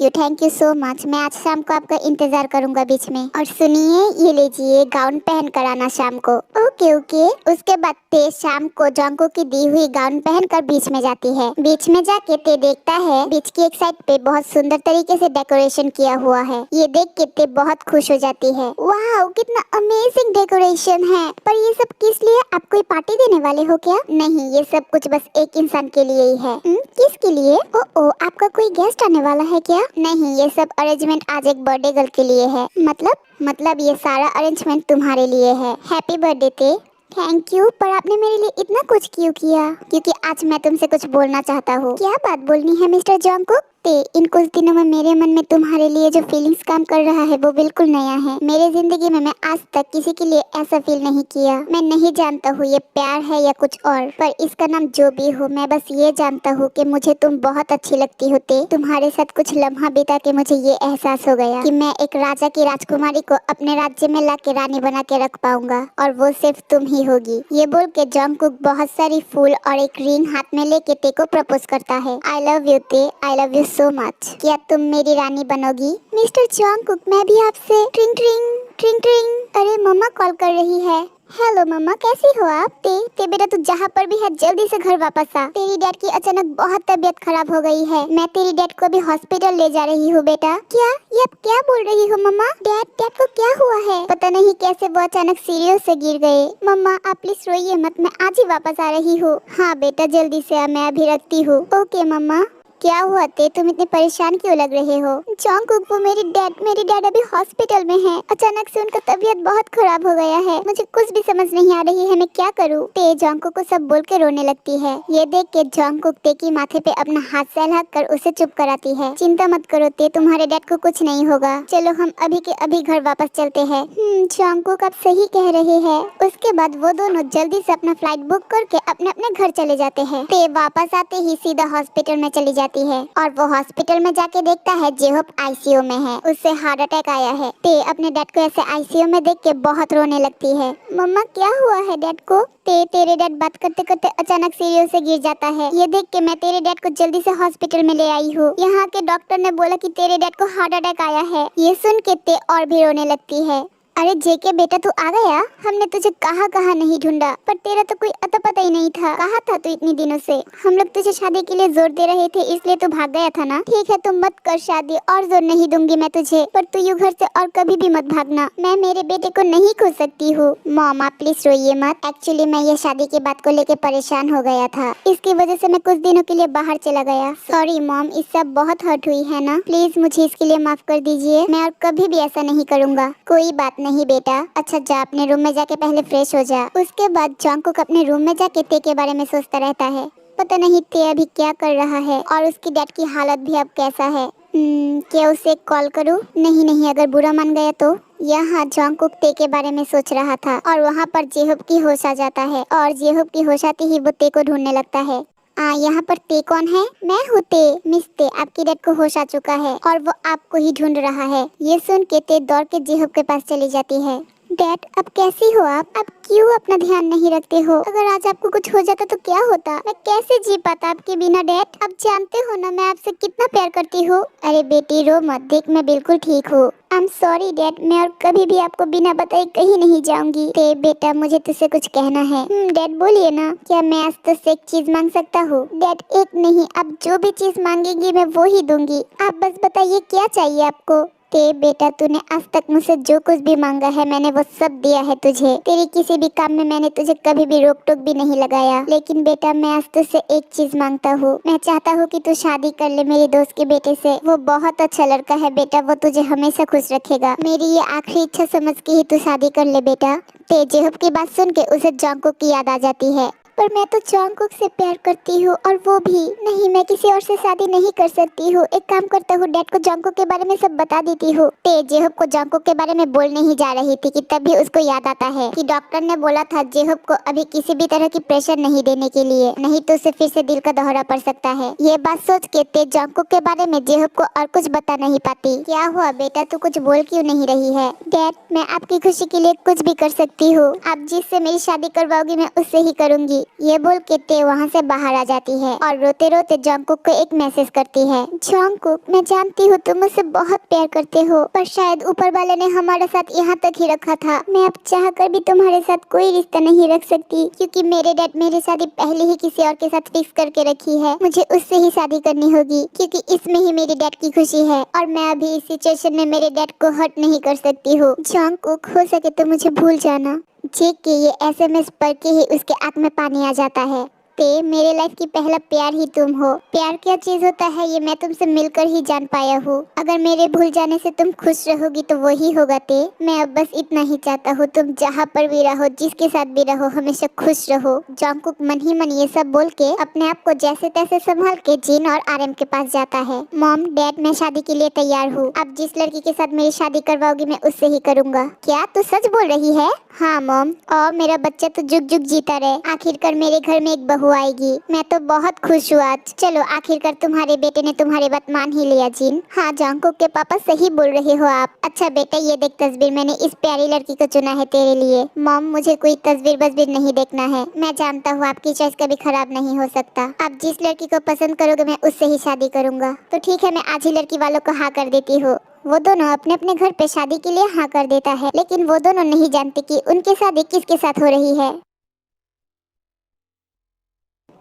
S1: thank you so much. मैं आज शाम को आपका इंतजार करूंगा बीच में। और सुनिए, ये लीजिए, गाउन पहन कर आना शाम को। Okay okay. उसके बाद ते शाम को जंगकुक की दी हुई गाउन पहनकर बीच में जाती है। बीच में जाके ते देखता है बीच की एक साइड पे बहुत सुंदर तरीके से डेकोरेशन किया हुआ है। ये देख के ते बहुत खुश हो जाती है। वाह, कितना अमेजिंग डेकोरेशन है। पर ये सब किस लिए? आप कोई पार्टी देने वाले हो क्या? नहीं, ये सब कुछ बस एक इंसान के लिए ही है। किसके लिए? ओ, आपका कोई गेस्ट आने वाला है क्या? नहीं, ये सब अरेंजमेंट आज एक बर्थडे गर्ल के लिए है। मतलब ये सारा अरेंजमेंट तुम्हारे लिए है। हैप्पी बर्थडे ते। थैंक यू, पर आपने मेरे लिए इतना कुछ क्यों किया? क्योंकि आज मैं तुमसे कुछ बोलना चाहता हूँ। क्या बात बोलनी है मिस्टर जंगकुक? इन कुछ दिनों में मेरे मन में तुम्हारे लिए जो फीलिंग्स काम कर रहा है वो बिल्कुल नया है। मेरे जिंदगी में मैं आज तक किसी के लिए ऐसा फील नहीं किया। मैं नहीं जानता हूँ ये प्यार है या कुछ और, पर इसका नाम जो भी हो, मैं बस ये जानता हूँ कि मुझे तुम बहुत अच्छी लगती हो। तुम्हारे साथ कुछ लम्हा बिता के मुझे ये एहसास हो गया कि मैं एक राजा की राजकुमारी को अपने राज्य में ला के रानी बना के रख पाऊंगा, और वो सिर्फ तुम ही होगी। ये बोल के जंगकुक बहुत सारी फूल और एक रिंग हाथ में लेके ते को प्रपोज करता है। आई लव यू ते, आई लव यू सो मच। क्या तुम मेरी रानी बनोगी? मिस्टर जंगकुक, मैं भी आपसे ट्रिंग ट्रिंग ट्रिंग ट्रिंग। अरे मम्मा कॉल कर रही है। हेलो मम्मा, कैसी हो आप? ते बेटा, तू जहाँ पर भी है जल्दी से घर वापस आ। तेरी डैड की अचानक बहुत तबीयत खराब हो गई है। मैं तेरी डैड को भी हॉस्पिटल ले जा रही हूँ बेटा। क्या? ये आप क्या बोल रही हो मम्मा? डैड को क्या हुआ है? पता नहीं कैसे वो अचानक सीढ़ियों से गिर गए। मम्मा आप प्लीज रोइए मत, मैं आज ही वापस आ रही हूँ। हाँ बेटा जल्दी से आ, मैं अभी रखती हूँ। ओके मम्मा। क्या हुआ ते, तुम इतने परेशान क्यों लग रहे हो? जंगकुक, वो मेरी डैड अभी हॉस्पिटल में है। अचानक से उनका तबीयत बहुत खराब हो गया है। मुझे कुछ भी समझ नहीं आ रही है, मैं क्या करूं? ते जंगकुक को सब बोल के रोने लगती है। ये देख के जंगकुक ते की माथे पे अपना हाथ सहला कर उसे चुप कराती है। चिंता मत करो ते, तुम्हारे डैड को कुछ नहीं होगा। चलो हम अभी के अभी घर वापस चलते हैं। जंगकुक आप सही कह रहे हैं। उसके बाद वो दोनों जल्दी से अपना फ्लाइट बुक करके अपने अपने घर चले जाते हैं। ते वापस आते ही सीधा हॉस्पिटल में चली जाती है और वो हॉस्पिटल में जाके देखता है जेहोप आईसीयू में है। उससे हार्ट अटैक आया है। ते अपने डैड को ऐसे आईसीयू में देख के बहुत रोने लगती है। मम्मा क्या हुआ है डैड को? तेरे डैड बात करते करते अचानक सीढ़ियों से गिर जाता है। ये देख के मैं तेरे डैड को जल्दी से हॉस्पिटल में ले आई हूँ। यहाँ के डॉक्टर ने बोला कि तेरे डैड को हार्ट अटैक आया है। ये सुन के ते और भी रोने लगती है। अरे जेके बेटा, तू आ गया? हमने तुझे कहाँ नहीं ढूंढा, पर तेरा तो कोई अता पता ही नहीं था। कहाँ था तू इतनी दिनों से? हम लोग तुझे शादी के लिए जोर दे रहे थे, इसलिए तू भाग गया था ना। ठीक है तुम मत कर शादी, और जोर नहीं दूंगी मैं तुझे, पर तू यूं घर से और कभी भी मत भागना। मैं मेरे बेटे को नहीं खो सकती हूँ। मॉम आप प्लीज रोइए मत। एक्चुअली मैं ये शादी की बात को लेके परेशान हो गया था, इसकी वजह से मैं कुछ दिनों के लिए बाहर चला गया। सॉरी मॉम, इससे बहुत हर्ट हुई है ना? प्लीज मुझे इसके लिए माफ कर दीजिए। मैं और कभी भी ऐसा नहीं करूँगा। कोई बात नहीं बेटा। अच्छा जा अपने रूम में जाके पहले फ्रेश हो जा। उसके बाद जंगकुक अपने रूम में जाके ते के बारे में सोचता रहता है। पता नहीं ते अभी क्या कर रहा है और उसकी डैड की हालत भी अब कैसा है। क्या उसे कॉल करूं? नहीं, अगर बुरा मान गया तो। यहाँ जंगकुक ते के बारे में सोच रहा था और वहाँ पर जेहोप की होश आ जाता है, और जेहोप की होश आते ही वो ते को ढूंढने लगता है। यहाँ पर ते कौन है? मैं हूँ ते, मिस ते। आपकी डैड को होश आ चुका है और वो आपको ही ढूंढ रहा है। ये सुन के ते दौड़ के जेहोप के पास चली जाती है। डैड अब कैसी हो आप? क्यों अपना ध्यान नहीं रखते हो? अगर आज आपको कुछ हो जाता तो क्या होता? मैं कैसे जी पाता आपके बिना डैड? आप जानते हो ना मैं आपसे कितना प्यार करती हूँ। अरे बेटी रो मत, देख मैं बिल्कुल ठीक हूँ। आई एम सॉरी डैड, मैं और कभी भी आपको बिना बताए कहीं नहीं जाऊंगी। ते बेटा मुझे तुझसे कुछ कहना है। डैड बोलिए ना। क्या मैं आज तुझसे एक चीज मांग सकता हूँ? डैड एक नहीं, आप जो भी चीज मांगेंगी मैं वो ही दूंगी। आप बस बताइए क्या चाहिए आपको। ते बेटा तूने आज तक मुझसे जो कुछ भी मांगा है मैंने वो सब दिया है तुझे। तेरी किसी भी काम में मैंने तुझे कभी भी रोक टोक भी नहीं लगाया। लेकिन बेटा मैं आज तुझसे एक चीज मांगता हूँ। मैं चाहता हूँ कि तू शादी कर ले मेरी दोस्त के बेटे से। वो बहुत अच्छा लड़का है बेटा, वो तुझे हमेशा खुश रखेगा। मेरी ये आखिरी इच्छा समझ के ही तू शादी कर ले बेटा। ते जेहोप की बात सुन के उसे जंगकुक की याद आ जाती है। पर मैं तो जंगकुक से प्यार करती हूँ, और वो भी नहीं, मैं किसी और से शादी नहीं कर सकती हूँ। एक काम करता हूँ, डैड को जंगकुक के बारे में सब बता देती हूँ। ते जेहोप को जंगकुक के बारे में बोलने ही जा रही थी कि तभी उसको याद आता है कि डॉक्टर ने बोला था जेहोप को अभी किसी भी तरह की प्रेशर नहीं देने के लिए, नहीं तो उसे फिर से दिल का दौरा पड़ सकता है। ये बात सोच के ते जंगकुक के बारे में जेहोप को और कुछ बता नहीं पाती। क्या हुआ बेटा, तू कुछ बोल क्यों नहीं रही है? डैड मैं आपकी खुशी के लिए कुछ भी कर सकती हूँ। आप जिससे मेरी शादी करवाओगी मैं उससे ही करूँगी। ये बोल के ते वहाँ से बाहर आ जाती है और रोते रोते जंगकुक को एक मैसेज करती है। जंगकुक मैं जानती हूँ तुम मुझसे बहुत प्यार करते हो, पर शायद ऊपर वाले ने हमारा साथ यहाँ तक ही रखा था। मैं अब चाह कर भी तुम्हारे साथ कोई रिश्ता नहीं रख सकती, क्योंकि मेरे डैड मेरी शादी पहले ही किसी और के साथ फिक्स करके रखी है। मुझे उससे ही शादी करनी होगी, क्योंकि इसमें ही मेरे डैड की खुशी है, और मैं अभी इस सिचुएशन में मेरे डैड को हर्ट नहीं कर सकती हूँ। जंगकुक हो सके तो मुझे भूल जाना। जेक के ये एसएमएस पढ़ के ही उसके आंख में पानी आ जाता है। ते मेरे लाइफ की पहला प्यार ही तुम हो। प्यार क्या चीज होता है ये मैं तुमसे मिलकर ही जान पाया हूँ। अगर मेरे भूल जाने से तुम खुश रहोगी तो वही होगा ते। मैं अब बस इतना ही चाहता हूँ, तुम जहाँ पर भी रहो, जिसके साथ भी रहो, हमेशा खुश रहो। जंगकुक मन ही मन ये सब बोल के अपने आप को जैसे तैसे संभाल के जिन और आरएम के पास जाता है। मॉम डैड, मैं शादी के लिए तैयार हूँ। आप जिस लड़की के साथ मेरी शादी करवाओगी मैं उससे ही करूँगा। क्या तू सच बोल रही है? हाँ मॉम, और मेरा बच्चा तो जुग जुग जीता रहे। आखिरकार मेरे घर में एक बहू आएगी। मैं तो बहुत खुश हूँ आज। चलो, आखिरकार तुम्हारे बेटे ने तुम्हारी बात मान ही लिया जिन। हाँ जंगकुक के पापा, सही बोल रहे हो आप। अच्छा बेटा, ये देख तस्वीर, मैंने इस प्यारी लड़की को चुना है तेरे लिए। मॉम, मुझे कोई तस्वीर बस्वीर नहीं देखना है। मैं जानता हूँ आपकी चॉइस कभी खराब नहीं हो सकता। आप जिस लड़की को पसंद करोगे मैं उससे ही शादी करूंगा। तो ठीक है, मैं आज ही लड़की वालों को हाँ कर देती हूँ। वो दोनों अपने अपने घर पे शादी के लिए हाँ कर देता है, लेकिन वो दोनों नहीं जानते कि उनकी शादी किसके साथ हो रही है।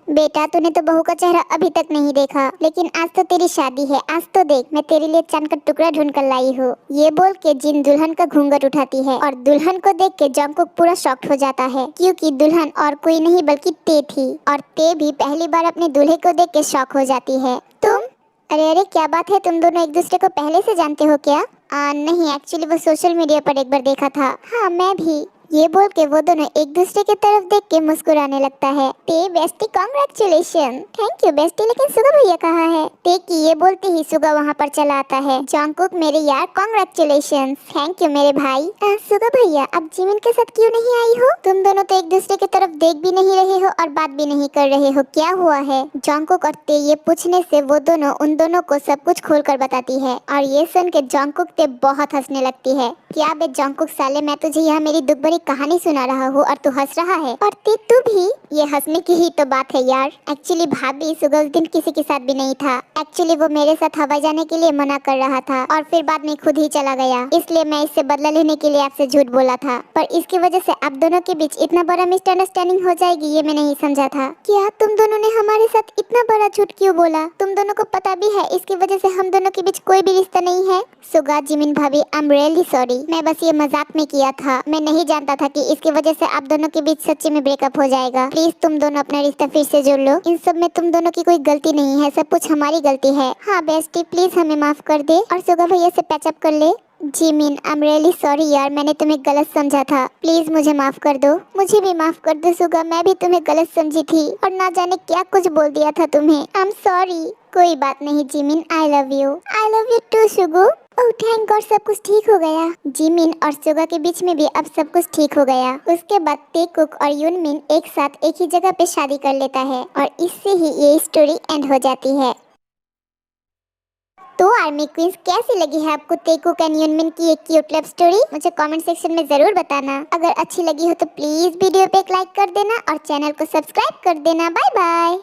S1: बेटा, तूने तो बहू का चेहरा अभी तक नहीं देखा, लेकिन आज तो तेरी शादी है। आज तो देख, मैं तेरे लिए चांद का टुकड़ा ढूंढ कर लाई हूँ। ये बोल के जिन दुल्हन का घूंघट उठाती है और दुल्हन को देख के जंगकुक पूरा शॉक्ड हो जाता है, क्योंकि दुल्हन और कोई नहीं बल्कि ते थी। और ते भी पहली बार अपने दूल्हे को देख के शॉक हो जाती है। तुम? अरे अरे, क्या बात है, तुम दोनों एक दूसरे को पहले से जानते हो क्या? नहीं, एक्चुअली वो सोशल मीडिया पर एक बार देखा था। हाँ, मैं भी। ये बोल के वो दोनों एक दूसरे की तरफ देख के मुस्कुराने लगता है। ते bestie, congratulation. Thank you bestie, लेकिन सुगा भैया कहाँ है? ते की ये बोलते ही सुगा वहाँ पर चला आता है। जंगकुक मेरे यार, कांग्रेचुलेशन। थैंक यू मेरे भाई। सुगा भैया, अब जिमिन के साथ क्यों नहीं आई हो? तुम दोनों तो एक दूसरे की तरफ देख भी नहीं रहे हो और बात भी नहीं कर रहे हो, क्या हुआ है? जंगकुक और ते ये पूछने से वो दोनों उन दोनों को सब कुछ खोल कर बताती है, और ये सुन के जंगकुक ते बहुत हंसने लगती है। क्या बे जंगकुक साले, मैं तुझे यहाँ मेरी दुख भरी कहानी सुना रहा हूँ और तू हंस रहा है, और तू भी। ये हंसने की ही तो बात है यार। एक्चुअली भाभी, सुगा उस दिन किसी के साथ भी नहीं था। एक्चुअली वो मेरे साथ हवाई जाने के लिए मना कर रहा था और फिर बाद में खुद ही चला गया, इसलिए मैं इससे बदला लेने के लिए आपसे झूठ बोला था। पर इसकी वजह से आप दोनों के बीच इतना बड़ा मिसअंडरस्टैंडिंग हो जाएगी ये मैं नहीं समझा था। क्या तुम दोनों ने हमारे साथ इतना बड़ा झूठ क्यों बोला? तुम दोनों को पता भी है इसकी वजह से हम दोनों के बीच कोई भी रिश्ता नहीं है। सुगा, जिमिन भाभी, आई एम रियली सॉरी। मैं बस ये मजाक में किया था। मैं नहीं जानता था कि इसकी वजह से आप दोनों के बीच सच्ची में ब्रेकअप हो जाएगा। प्लीज तुम दोनों अपना रिश्ता फिर से जोड़ लो। इन सब में तुम दोनों की कोई गलती नहीं है, सब कुछ हमारी गलती है। हाँ बेस्टी, प्लीज हमें माफ कर दे और सुगा भैया से पैचअप कर ले। Jimin, I am really sorry यार, मैंने तुम्हें गलत समझा था। प्लीज मुझे माफ कर दो। मुझे भी माफ कर दो सुगा, मैं भी तुम्हें गलत समझी थी और ना जाने क्या कुछ बोल दिया था तुम्हें। I am sorry. कोई बात नहीं Jimin, I love you. I love you too सुगु। ओह थैंक गॉड, सब कुछ ठीक हो गया। जिमिन और सुगा के बीच में भी अब सब कुछ ठीक हो गया। उसके बाद तेकुक और युनमिन एक साथ एक ही जगह पे शादी कर लेता है और इससे ही ये स्टोरी एंड हो जाती है। तो आर्मी क्वींस, कैसी लगी है आपको तेकुक एंड युनमिन की एक क्यूट लव स्टोरी? मुझे कमेंट सेक्शन में जरूर बताना। अगर अच्छी लगी हो तो प्लीज वीडियो पे एक लाइक कर देना और चैनल को सब्सक्राइब कर देना। Bye bye.